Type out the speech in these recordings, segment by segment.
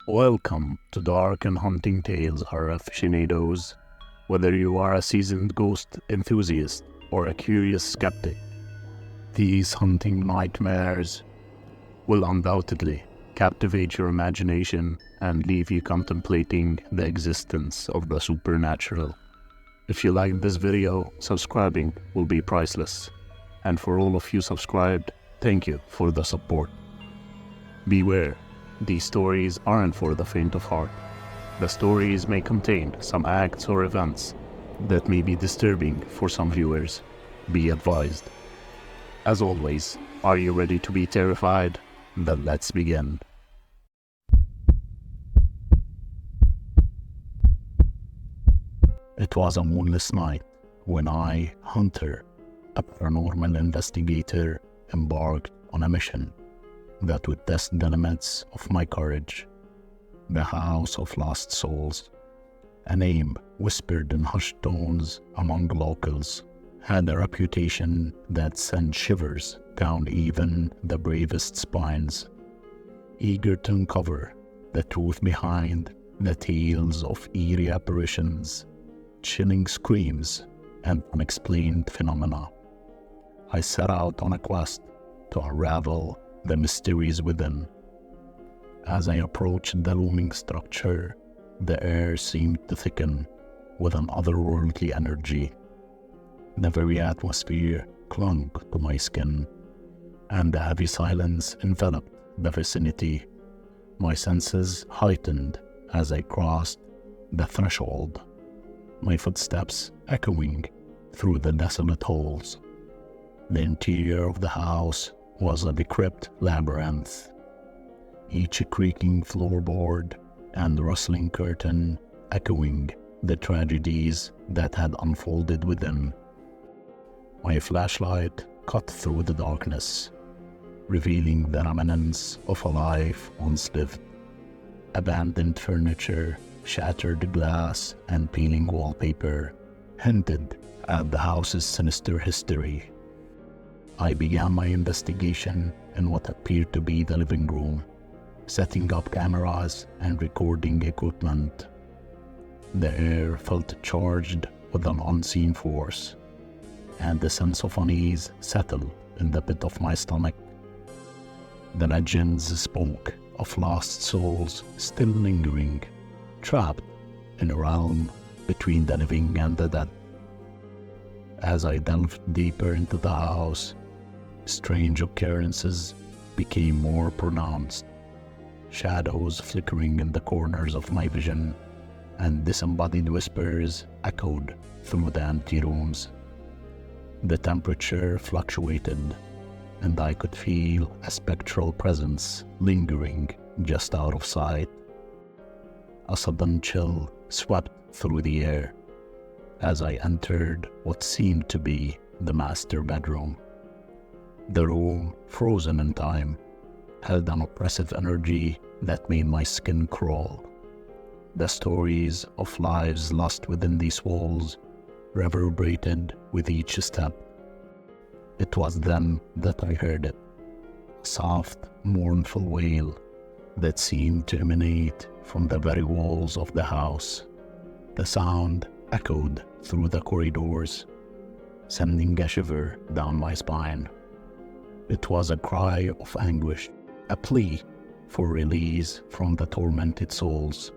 Welcome to Dark and Haunting Tales, horror aficionados. Whether you are a seasoned ghost enthusiast or a curious skeptic, these haunting nightmares will undoubtedly captivate your imagination and leave you contemplating the existence of the supernatural. If you like this video, subscribing will be priceless. And for all of you subscribed, thank you for the support. Beware, these stories aren't for the faint of heart. The stories may contain some acts or events that may be disturbing for some viewers. Be advised. As always, are you ready to be terrified? Then let's begin. It was a moonless night when I, Hunter, a paranormal investigator, embarked on a mission that would test the limits of my courage. The House of Lost Souls, a name whispered in hushed tones among locals, had a reputation that sent shivers down even the bravest spines. Eager to uncover the truth behind the tales of eerie apparitions, chilling screams, and unexplained phenomena, I set out on a quest to unravel the mysteries within. As I approached the looming structure, the air seemed to thicken with an otherworldly energy. The very atmosphere clung to my skin, and the heavy silence enveloped the vicinity. My senses heightened as I crossed the threshold, my footsteps echoing through the desolate halls. The interior of the house was a decrepit labyrinth, each creaking floorboard and rustling curtain echoing the tragedies that had unfolded within. My flashlight cut through the darkness, revealing the remnants of a life once lived. Abandoned furniture, shattered glass, and peeling wallpaper hinted at the house's sinister history. I began my investigation in what appeared to be the living room, setting up cameras and recording equipment. The air felt charged with an unseen force, and a sense of unease settled in the pit of my stomach. The legends spoke of lost souls still lingering, trapped in a realm between the living and the dead. As I delved deeper into the house, strange occurrences became more pronounced, shadows flickering in the corners of my vision, and disembodied whispers echoed through the empty rooms. The temperature fluctuated, and I could feel a spectral presence lingering just out of sight. A sudden chill swept through the air as I entered what seemed to be the master bedroom. The room, frozen in time, held an oppressive energy that made my skin crawl. The stories of lives lost within these walls reverberated with each step. It was then that I heard it, a soft, mournful wail that seemed to emanate from the very walls of the house. The sound echoed through the corridors, sending a shiver down my spine. It was a cry of anguish, a plea for release from the tormented souls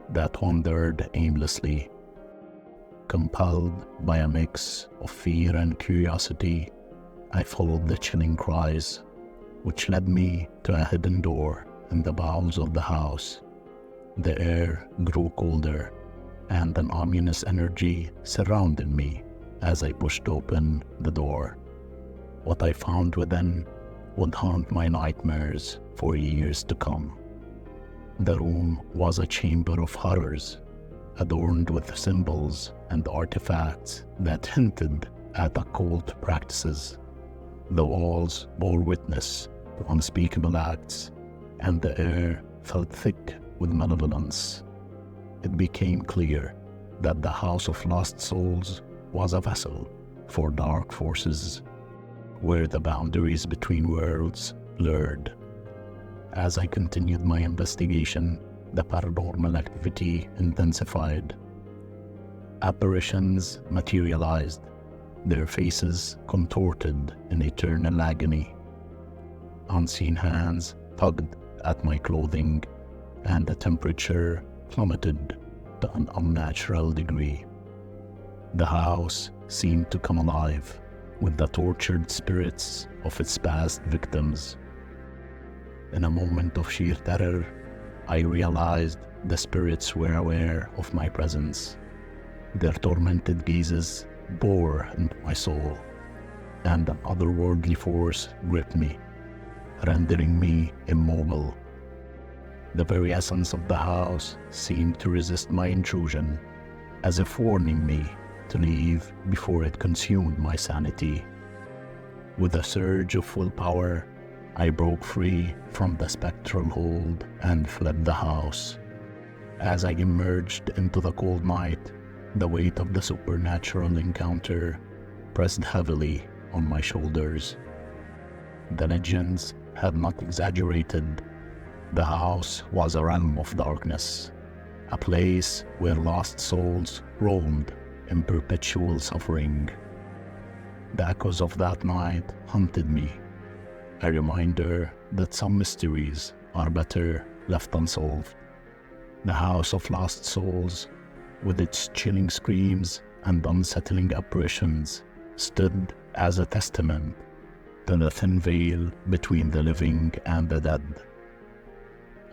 that wandered aimlessly. Compelled by a mix of fear and curiosity, I followed the chilling cries, which led me to a hidden door in the bowels of the house. The air grew colder, and an ominous energy surrounded me as I pushed open the door. What I found within would haunt my nightmares for years to come. The room was a chamber of horrors, adorned with symbols and artifacts that hinted at occult practices. The walls bore witness to unspeakable acts, and the air felt thick with malevolence. It became clear that the House of Lost Souls was a vessel for dark forces, where the boundaries between worlds blurred. As I continued my investigation, the paranormal activity intensified. Apparitions materialized, their faces contorted in eternal agony. Unseen hands tugged at my clothing, and the temperature plummeted to an unnatural degree. The house seemed to come alive with the tortured spirits of its past victims. In a moment of sheer terror, I realized the spirits were aware of my presence. Their tormented gazes bore into my soul, and an otherworldly force gripped me, rendering me immobile. The very essence of the house seemed to resist my intrusion, as if warning me to leave before it consumed my sanity. With a surge of willpower, I broke free from the spectral hold and fled the house. As I emerged into the cold night, the weight of the supernatural encounter pressed heavily on my shoulders. The legends had not exaggerated. The house was a realm of darkness, a place where lost souls roamed in perpetual suffering. The echoes of that night haunted me, a reminder that some mysteries are better left unsolved. The House of Lost Souls, with its chilling screams and unsettling apparitions, stood as a testament to the thin veil between the living and the dead,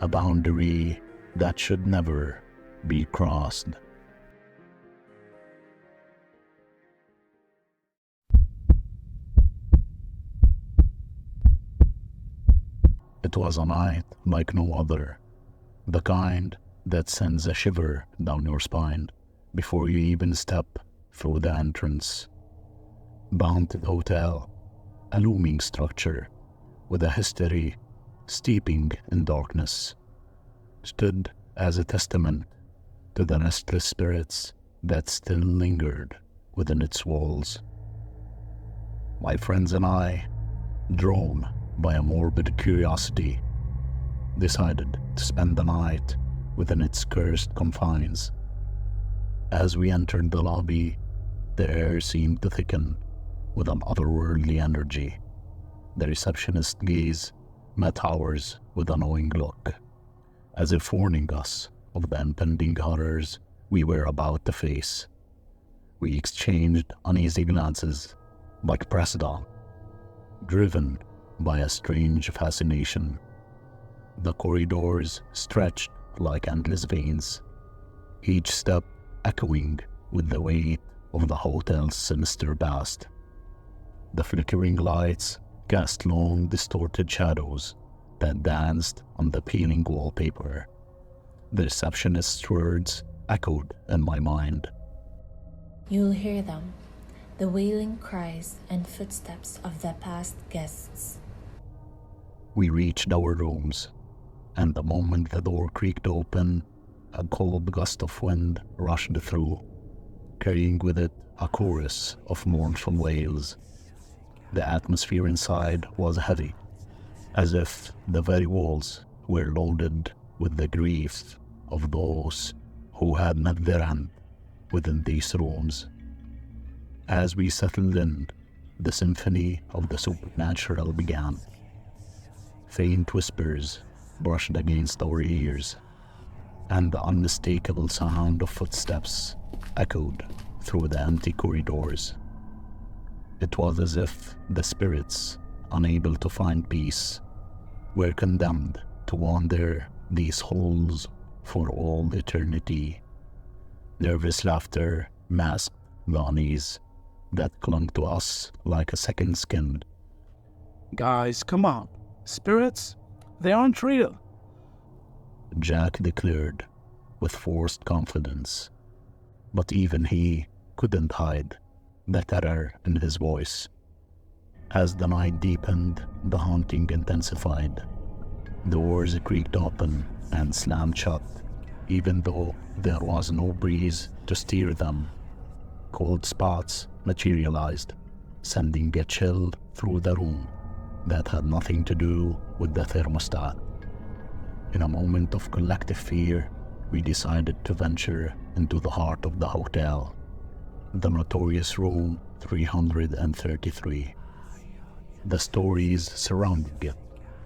a boundary that should never be crossed. It was a night like no other, the kind that sends a shiver down your spine before you even step through the entrance. Haunted Hotel, a looming structure with a history steeping in darkness, stood as a testament to the restless spirits that still lingered within its walls. My friends and I, drawn by a morbid curiosity, decided to spend the night within its cursed confines. As we entered the lobby, the air seemed to thicken with an otherworldly energy. The receptionist's gaze met ours with a knowing look, as if warning us of the impending horrors we were about to face. We exchanged uneasy glances, but pressed on, driven by a strange fascination. The corridors stretched like endless veins, each step echoing with the weight of the hotel's sinister past. The flickering lights cast long, distorted shadows that danced on the peeling wallpaper. The receptionist's words echoed in my mind. You'll hear them, the wailing cries and footsteps of the past guests. We reached our rooms, and the moment the door creaked open, a cold gust of wind rushed through, carrying with it a chorus of mournful wails. The atmosphere inside was heavy, as if the very walls were loaded with the grief of those who had met their end within these rooms. As we settled in, the symphony of the supernatural began. Faint whispers brushed against our ears, and the unmistakable sound of footsteps echoed through the empty corridors. It was as if the spirits, unable to find peace, were condemned to wander these halls for all eternity. Nervous laughter masked the unease that clung to us like a second skin. Guys, come on. Spirits? They aren't real. Jack declared with forced confidence, but even he couldn't hide the terror in his voice. As the night deepened, the haunting intensified. Doors creaked open and slammed shut, even though there was no breeze to steer them. Cold spots materialized, sending a chill through the room that had nothing to do with the thermostat. In a moment of collective fear, we decided to venture into the heart of the hotel, the notorious room 333. The stories surrounding it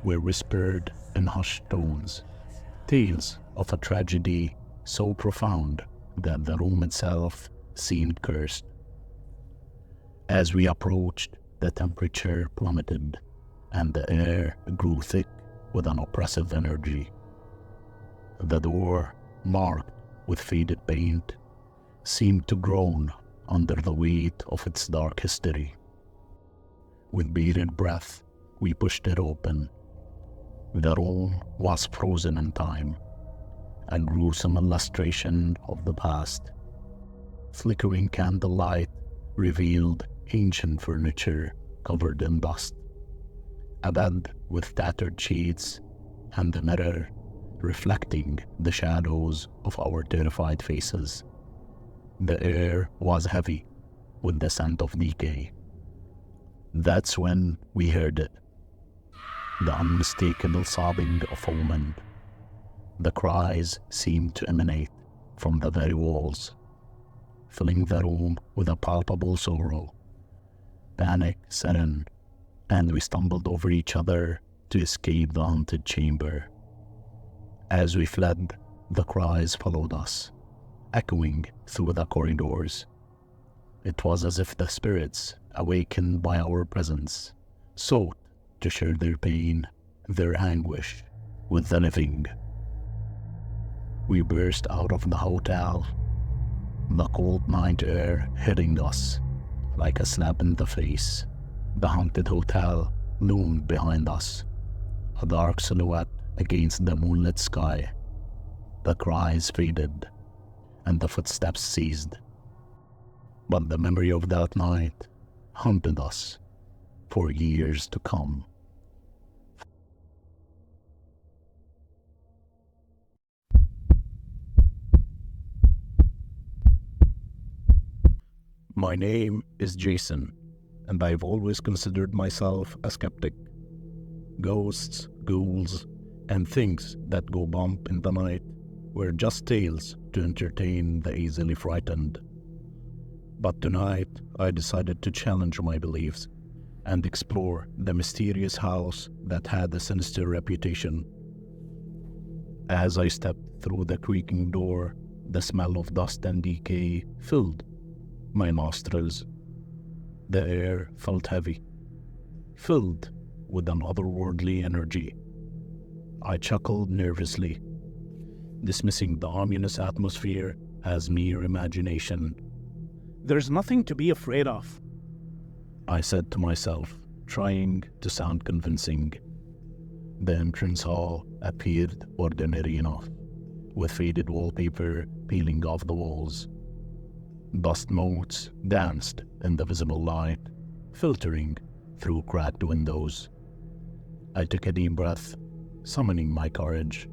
were whispered in hushed tones, tales of a tragedy so profound that the room itself seemed cursed. As we approached, the temperature plummeted and the air grew thick with an oppressive energy. The door, marked with faded paint, seemed to groan under the weight of its dark history. With bated breath, we pushed it open. The room was frozen in time, a gruesome illustration of the past. Flickering candlelight revealed ancient furniture covered in dust, a bed with tattered sheets, and the mirror reflecting the shadows of our terrified faces. The air was heavy with the scent of decay. That's when we heard it, the unmistakable sobbing of a woman. The cries seemed to emanate from the very walls, filling the room with a palpable sorrow. Panic set in, and we stumbled over each other to escape the haunted chamber. As we fled, the cries followed us, echoing through the corridors. It was as if the spirits, awakened by our presence, sought to share their pain, their anguish, with the living. We burst out of the hotel, the cold night air hitting us like a slap in the face. The haunted hotel loomed behind us, a dark silhouette against the moonlit sky. The cries faded, and the footsteps ceased. But the memory of that night haunted us for years to come. My name is Jason, and I've always considered myself a skeptic. Ghosts, ghouls, and things that go bump in the night were just tales to entertain the easily frightened. But tonight, I decided to challenge my beliefs and explore the mysterious house that had a sinister reputation. As I stepped through the creaking door, the smell of dust and decay filled my nostrils. The air felt heavy, filled with an otherworldly energy. I chuckled nervously, dismissing the ominous atmosphere as mere imagination. There's nothing to be afraid of, I said to myself, trying to sound convincing. The entrance hall appeared ordinary enough, with faded wallpaper peeling off the walls. Dust motes danced in the visible light, filtering through cracked windows. I took a deep breath, summoning my courage,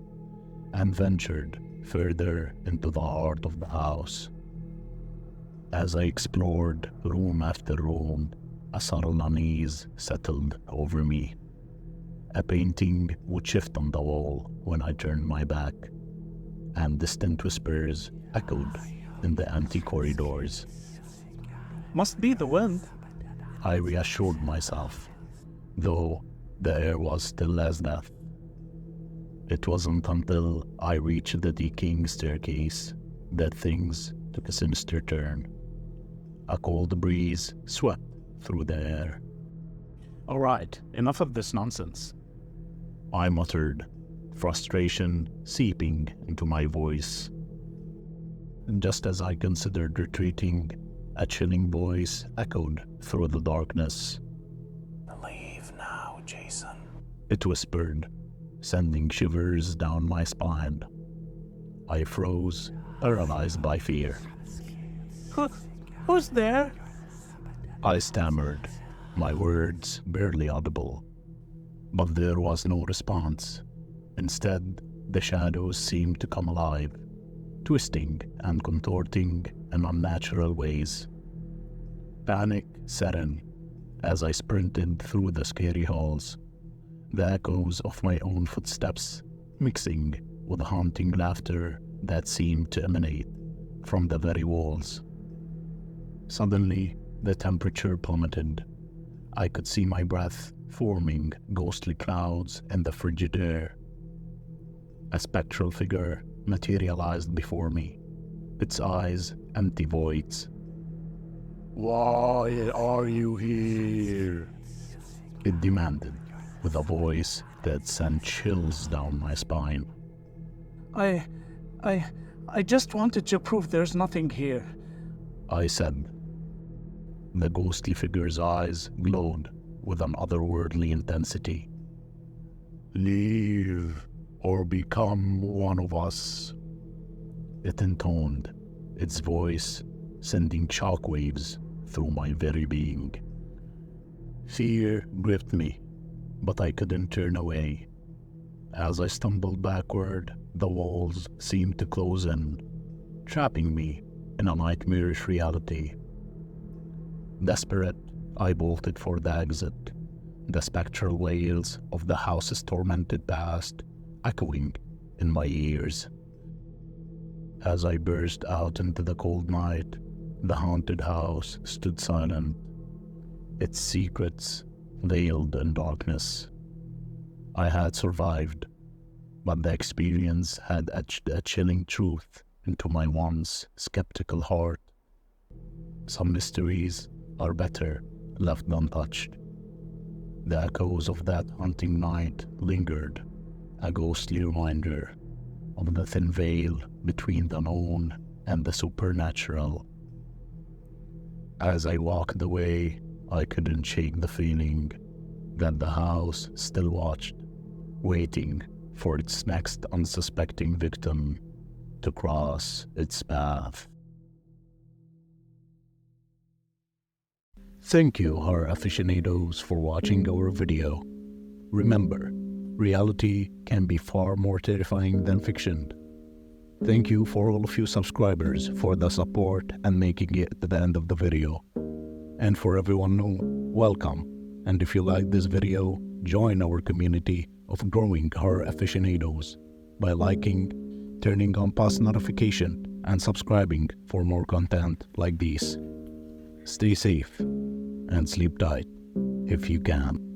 and ventured further into the heart of the house. As I explored room after room, a subtle unease settled over me. A painting would shift on the wall when I turned my back, and distant whispers echoed in the empty corridors. Must be the wind. I reassured myself, though the air was still as death. It wasn't until I reached the decaying staircase that things took a sinister turn. A cold breeze swept through the air. All right, enough of this nonsense, I muttered, frustration seeping into my voice. Just as I considered retreating, a chilling voice echoed through the darkness. Leave now, Jason. It whispered, sending shivers down my spine. I froze, paralyzed by fear. Who's there? I stammered, my words barely audible. But there was no response. Instead, the shadows seemed to come alive, twisting and contorting in unnatural ways. Panic set in as I sprinted through the scary halls. The echoes of my own footsteps mixing with haunting laughter that seemed to emanate from the very walls. Suddenly, the temperature plummeted. I could see my breath forming ghostly clouds in the frigid air. A spectral figure materialized before me, its eyes empty voids. "Why are you here?" it demanded, with a voice that sent chills down my spine. I just wanted to prove there's nothing here," I said. The ghostly figure's eyes glowed with an otherworldly intensity. "Leave, or become one of us," it intoned, its voice sending shockwaves through my very being. Fear gripped me, but I couldn't turn away. As I stumbled backward, the walls seemed to close in, trapping me in a nightmarish reality. Desperate, I bolted for the exit, the spectral wails of the house's tormented past echoing in my ears. As I burst out into the cold night, the haunted house stood silent, its secrets veiled in darkness. I had survived, but the experience had etched a chilling truth into my once skeptical heart. Some mysteries are better left untouched. The echoes of that haunting night lingered, a ghostly reminder of the thin veil between the known and the supernatural. As I walked away, I couldn't shake the feeling that the house still watched, waiting for its next unsuspecting victim to cross its path. Thank you, horror aficionados, for watching our video. Remember, reality can be far more terrifying than fiction. Thank you for all of you subscribers for the support and making it to the end of the video. And for everyone new, welcome. And if you like this video, join our community of growing horror aficionados by liking, turning on post notification, and subscribing for more content like this. Stay safe and sleep tight if you can.